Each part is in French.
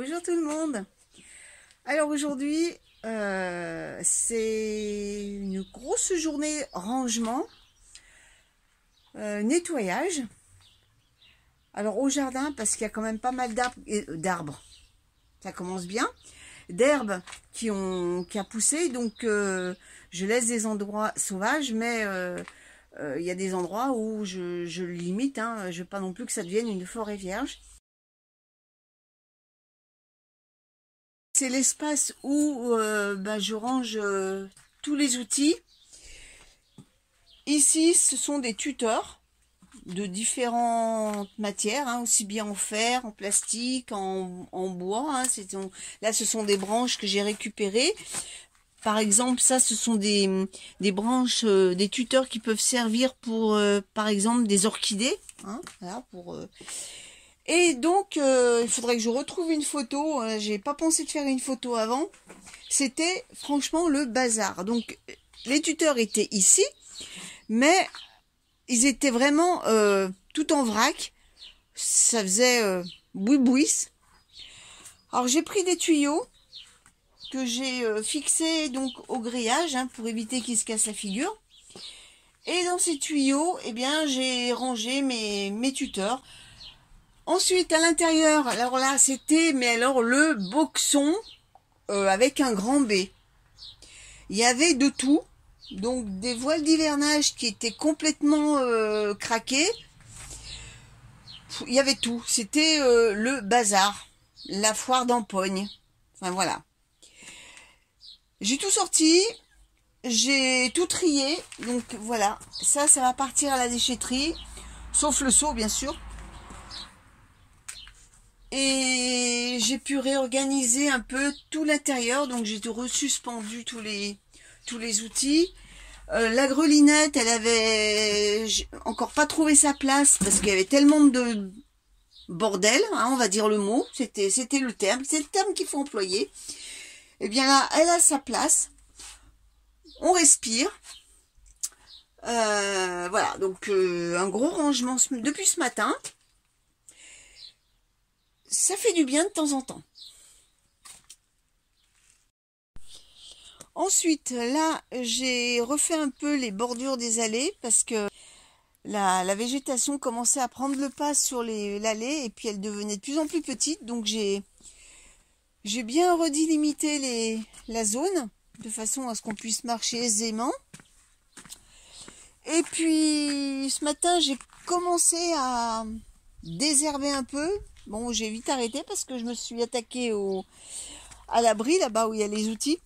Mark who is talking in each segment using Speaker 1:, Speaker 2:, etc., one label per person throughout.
Speaker 1: Bonjour tout le monde. Alors aujourd'hui, c'est une grosse journée rangement, nettoyage. Alors au jardin, parce qu'il y a quand même pas mal d'arbres, ça commence bien, d'herbes qui a poussé, donc je laisse des endroits sauvages, mais il y a des endroits où je limite, hein, je veux pas non plus que ça devienne une forêt vierge. C'est l'espace où je range tous les outils. Ici, ce sont des tuteurs de différentes matières, hein, aussi bien en fer, en plastique, en bois. Hein, là, ce sont des branches que j'ai récupérées. Par exemple, ça, ce sont des branches, des tuteurs qui peuvent servir pour, par exemple, des orchidées. Hein, voilà, Et donc, il faudrait que je retrouve une photo. J'ai pas pensé de faire une photo avant. C'était franchement le bazar. Donc, les tuteurs étaient ici, mais ils étaient vraiment tout en vrac. Ça faisait boui-bouis. Alors, j'ai pris des tuyaux que j'ai fixés donc au grillage, hein, pour éviter qu'ils se cassent la figure. Et dans ces tuyaux, eh bien, j'ai rangé mes tuteurs. Ensuite, à l'intérieur, alors là, c'était, mais alors, le boxon avec un grand B. Il y avait de tout. Donc, des voiles d'hivernage qui étaient complètement craquées. Il y avait tout. C'était le bazar. La foire d'empoigne. Enfin, voilà. J'ai tout sorti. J'ai tout trié. Donc, voilà. Ça va partir à la déchetterie. Sauf le seau, bien sûr. Et j'ai pu réorganiser un peu tout l'intérieur, donc j'ai resuspendu tous les outils. La grelinette, elle avait encore pas trouvé sa place parce qu'il y avait tellement de bordel, hein, on va dire le mot, c'était le terme, c'est le terme qu'il faut employer. Et bien là, elle a sa place. On respire. Voilà, donc un gros rangement depuis ce matin. Ça fait du bien de temps en temps. Ensuite, là, j'ai refait un peu les bordures des allées parce que la végétation commençait à prendre le pas sur l'allée et puis elle devenait de plus en plus petite. Donc, j'ai bien redélimité la zone de façon à ce qu'on puisse marcher aisément. Et puis, ce matin, j'ai commencé à désherber un peu. Bon, j'ai vite arrêté parce que je me suis attaquée à l'abri, là-bas où il y a les outils.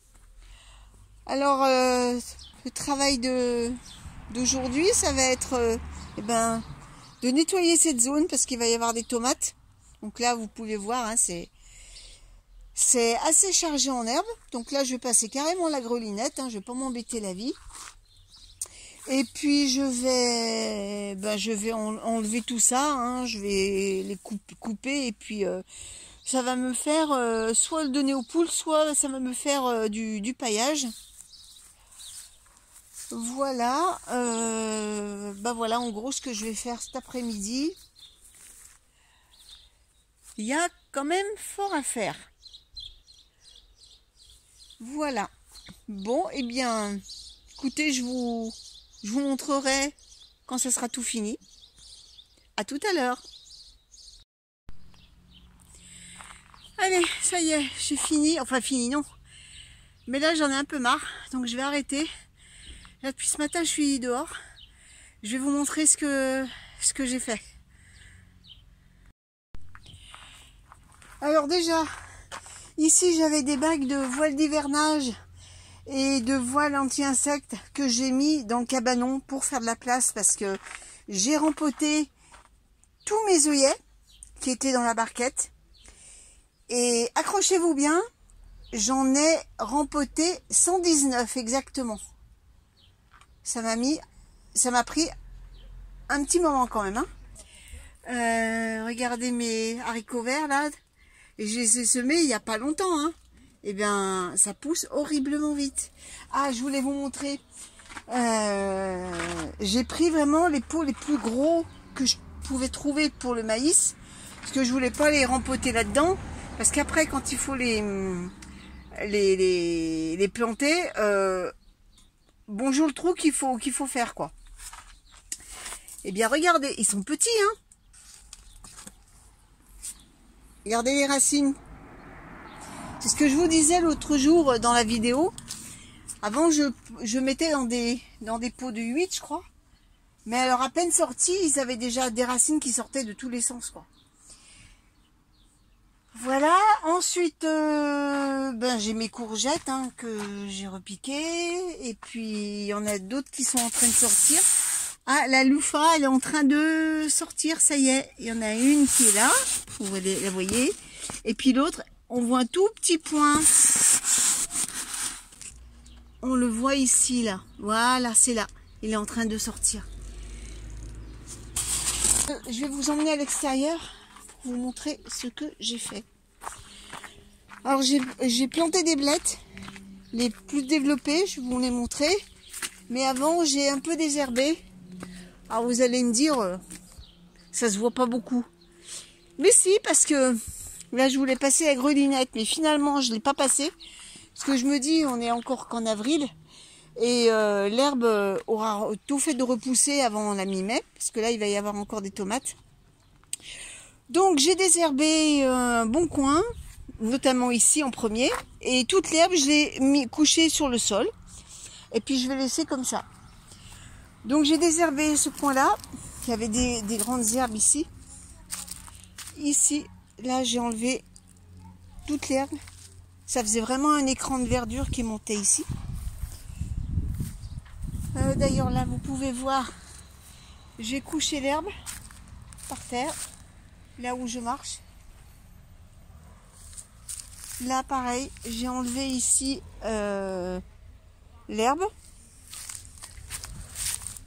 Speaker 1: Alors, le travail d'aujourd'hui, ça va être de nettoyer cette zone parce qu'il va y avoir des tomates. Donc là, vous pouvez voir, hein, c'est assez chargé en herbe. Donc là, je vais passer carrément la grelinette, hein, je vais pas m'embêter la vie. Et puis je vais enlever tout ça, hein, je vais les couper et puis ça va me faire soit le donner aux poules, soit ça va me faire du paillage. Voilà, voilà en gros ce que je vais faire cet après-midi. Il y a quand même fort à faire. Voilà. Bon, eh bien, écoutez, je vous montrerai quand ce sera tout fini. À tout à l'heure. Allez, ça y est, j'ai fini. Enfin, fini, non. Mais là, j'en ai un peu marre. Donc, je vais arrêter. Là, depuis ce matin, je suis dehors. Je vais vous montrer ce que j'ai fait. Alors déjà, ici, j'avais des bagues de voiles d'hivernage et de voiles anti-insectes que j'ai mis dans le cabanon pour faire de la place parce que j'ai rempoté tous mes œillets qui étaient dans la barquette. Et accrochez-vous bien, j'en ai rempoté 119 exactement. Ça m'a pris un petit moment quand même. Hein. Regardez mes haricots verts là. Et je les ai semés il n'y a pas longtemps. Hein. Eh bien, ça pousse horriblement vite. Ah, je voulais vous montrer. J'ai pris vraiment les pots les plus gros que je pouvais trouver pour le maïs. Parce que je voulais pas les rempoter là-dedans. Parce qu'après, quand il faut les planter, bonjour le trou qu'il faut faire, quoi. Eh bien, regardez, ils sont petits, hein. Regardez les racines. C'est ce que je vous disais l'autre jour dans la vidéo. Avant, je mettais dans des pots de 8, je crois. Mais alors, à peine sortis, ils avaient déjà des racines qui sortaient de tous les sens, quoi. Voilà. Ensuite, j'ai mes courgettes, hein, que j'ai repiquées. Et puis, il y en a d'autres qui sont en train de sortir. Ah, la loufa, elle est en train de sortir, ça y est. Il y en a une qui est là, vous la voyez. Et puis l'autre, on voit un tout petit point. On le voit ici, là. Voilà, c'est là. Il est en train de sortir. Je vais vous emmener à l'extérieur pour vous montrer ce que j'ai fait. Alors, j'ai planté des blettes, les plus développées, je vais vous les montrer. Mais avant, j'ai un peu désherbé. Alors vous allez me dire, ça se voit pas beaucoup. Mais si, parce que là je voulais passer la grelinette, mais finalement je l'ai pas passé. Parce que je me dis, on est encore qu'en avril. Et l'herbe aura tout fait de repousser avant la mi-mai. Parce que là il va y avoir encore des tomates. Donc j'ai désherbé un bon coin, notamment ici en premier. Et toute l'herbe je l'ai couchée sur le sol. Et puis je vais laisser comme ça. Donc j'ai désherbé ce coin-là, il y avait des grandes herbes ici. Ici, là j'ai enlevé toute l'herbe. Ça faisait vraiment un écran de verdure qui montait ici. D'ailleurs là vous pouvez voir, j'ai couché l'herbe par terre, là où je marche. Là pareil, j'ai enlevé ici l'herbe.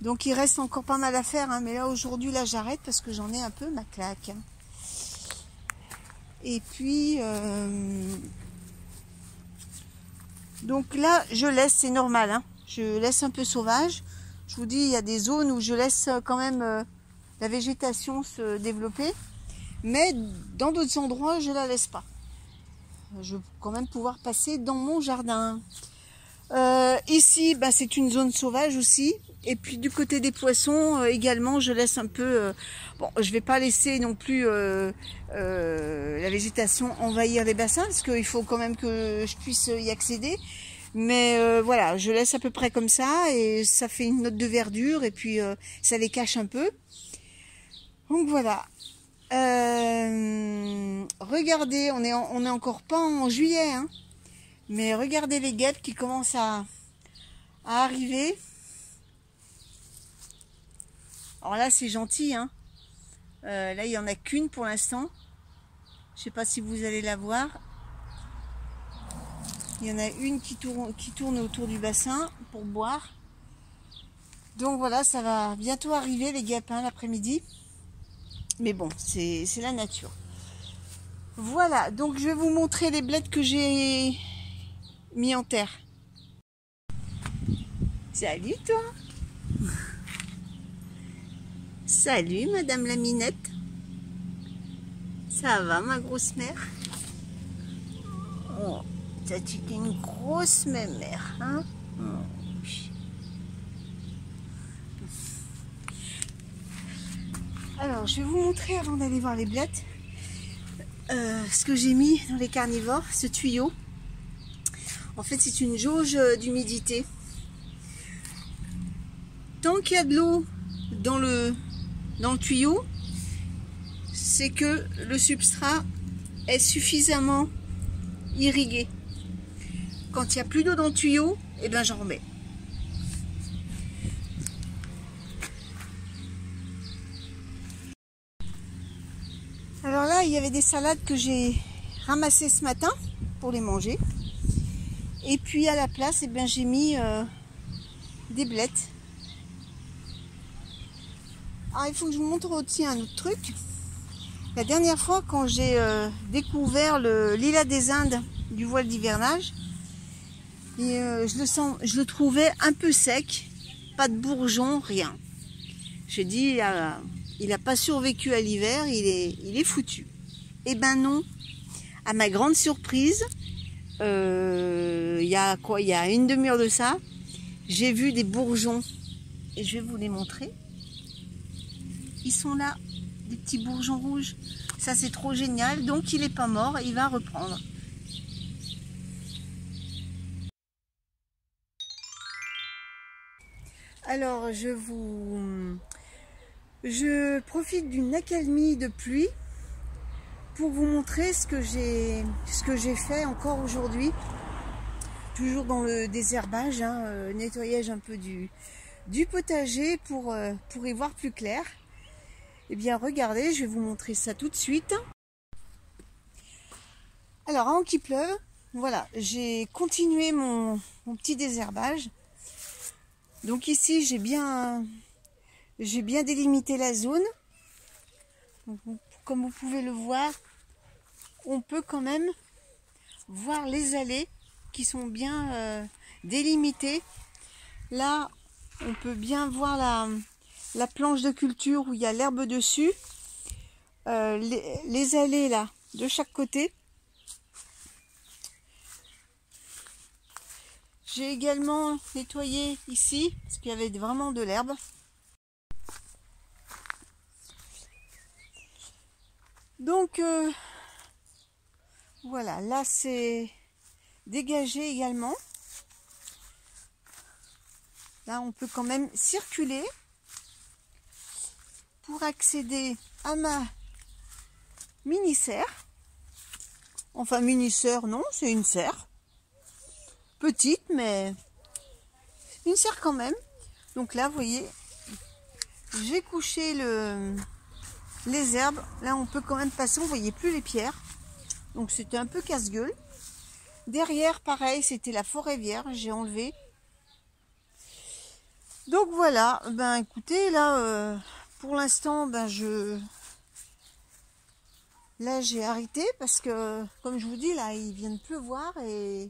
Speaker 1: Donc il reste encore pas mal à faire, hein, mais là aujourd'hui là j'arrête parce que j'en ai un peu ma claque. Et puis donc là je laisse, c'est normal, hein, je laisse un peu sauvage. Je vous dis, il y a des zones où je laisse quand même la végétation se développer, mais dans d'autres endroits je la laisse pas. Je veux quand même pouvoir passer dans mon jardin. Ici c'est une zone sauvage aussi. Et puis du côté des poissons également, je laisse un peu... bon, je vais pas laisser non plus la végétation envahir les bassins, parce qu'il faut quand même que je puisse y accéder. Mais voilà, je laisse à peu près comme ça, et ça fait une note de verdure, et puis ça les cache un peu. Donc voilà. Regardez, on est encore pas en juillet, hein, mais regardez les guêpes qui commencent à arriver. Alors là, c'est gentil, hein. Là, il n'y en a qu'une pour l'instant. Je ne sais pas si vous allez la voir. Il y en a une qui tourne autour du bassin pour boire. Donc voilà, ça va bientôt arriver, les guêpes, hein, l'après-midi. Mais bon, c'est la nature. Voilà, donc je vais vous montrer les blettes que j'ai mis en terre. Salut toi! Salut Madame la Minette. Ça va ma grosse mère? Oh, t'as été une grosse mémère, hein? Oh. Alors, je vais vous montrer avant d'aller voir les blettes ce que j'ai mis dans les carnivores, ce tuyau. En fait, c'est une jauge d'humidité. Tant qu'il y a de l'eau dans le tuyau, c'est que le substrat est suffisamment irrigué. Quand il n'y a plus d'eau dans le tuyau, eh ben j'en remets. Alors là, il y avait des salades que j'ai ramassées ce matin pour les manger. Et puis à la place, eh ben, j'ai mis des blettes. Alors il faut que je vous montre aussi un autre truc. La dernière fois, quand j'ai découvert le lilas des Indes du voile d'hivernage, je le trouvais un peu sec, pas de bourgeons, rien. J'ai dit, il n'a pas survécu à l'hiver, il est foutu. Eh ben non. à ma grande surprise, il y a une demi-heure de ça, j'ai vu des bourgeons et je vais vous les montrer. Ils sont là, des petits bourgeons rouges. Ça, c'est trop génial. Donc, il n'est pas mort, il va reprendre. Alors, je profite d'une accalmie de pluie pour vous montrer ce que j'ai fait encore aujourd'hui. Toujours dans le désherbage, hein, nettoyage un peu du potager pour y voir plus clair. Eh bien, regardez, je vais vous montrer ça tout de suite. Alors, avant qu'il pleuve, voilà, j'ai continué mon petit désherbage. Donc ici, j'ai bien délimité la zone. Donc, comme vous pouvez le voir, on peut quand même voir les allées qui sont bien délimitées. Là, on peut bien voir la planche de culture où il y a l'herbe dessus. Les allées là, de chaque côté. J'ai également nettoyé ici, parce qu'il y avait vraiment de l'herbe. Donc, voilà, là c'est dégagé également. Là, on peut quand même circuler pour accéder à ma mini-serre. Enfin, mini-serre, non, c'est une serre. Petite, mais une serre quand même. Donc là, vous voyez, j'ai couché les herbes. Là, on peut quand même passer, on ne voyait plus les pierres. Donc, c'était un peu casse-gueule. Derrière, pareil, c'était la forêt vierge, j'ai enlevé. Donc voilà, ben écoutez, là, pour l'instant, ben là j'ai arrêté parce que, comme je vous dis, là, il vient de pleuvoir et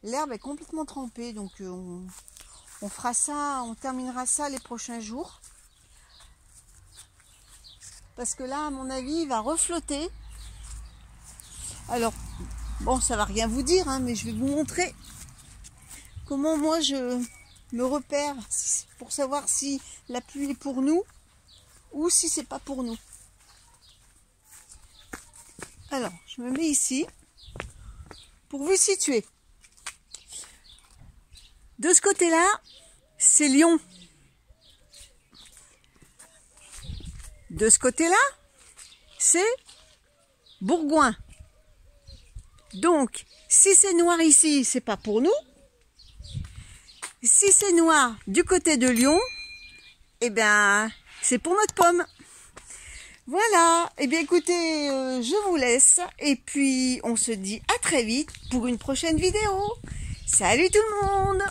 Speaker 1: l'herbe est complètement trempée. Donc on fera ça, on terminera ça les prochains jours. Parce que là, à mon avis, il va reflotter. Alors, bon, ça va rien vous dire, hein, mais je vais vous montrer comment moi je me repère pour savoir si la pluie est pour nous ou si c'est pas pour nous. Alors, je me mets ici pour vous situer. De ce côté-là, c'est Lyon. De ce côté-là, c'est Bourgoin. Donc, si c'est noir ici, c'est pas pour nous. Si c'est noir du côté de Lyon, eh bien, c'est pour notre pomme. Voilà. Eh bien, écoutez, je vous laisse. Et puis, on se dit à très vite pour une prochaine vidéo. Salut tout le monde!